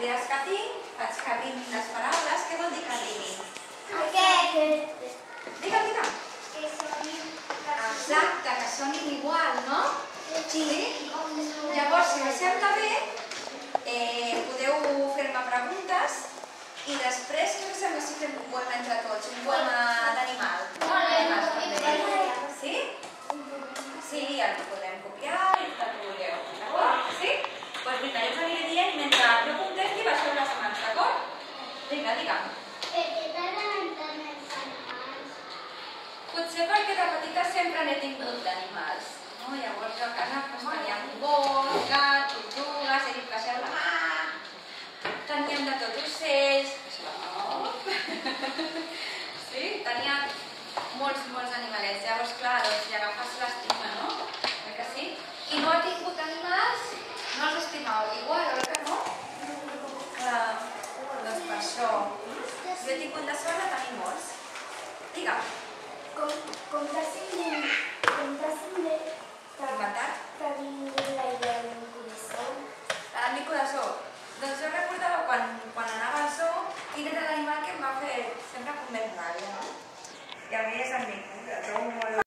idees que tinc, faig que rimin les paraules. Què vol dir que rimin? Digue'm, digue'm. Exacte, que sonin igual, no? Sí. Llavors, si us sembla bé, podeu fer-me preguntes i després, què us sembla si fem un poema entre tots? Un poema d'animal? Sí? Sí, el podem copiar i tot el que vulgueu, d'acord? Sí? Doncs vinga, jo us aniré dient mentre jo contesti baixeu les mans, d'acord? Vinga, digue'm. Potser perquè de petita sempre n'he tingut d'animals. Llavors jo a casa teníem gos, gat, tortugues, he dit baixeu la mà. Teníem de tot ocells. Sí, tenia molts animalets. Llavors, clar, si agafes l'estima, no? Oi que sí? I no ha tingut animals, no els estimau igual, oi que no? Doncs per això. Jo he tingut de sort de tenir molts. Digue'm. Com t'has inventat? Inventat?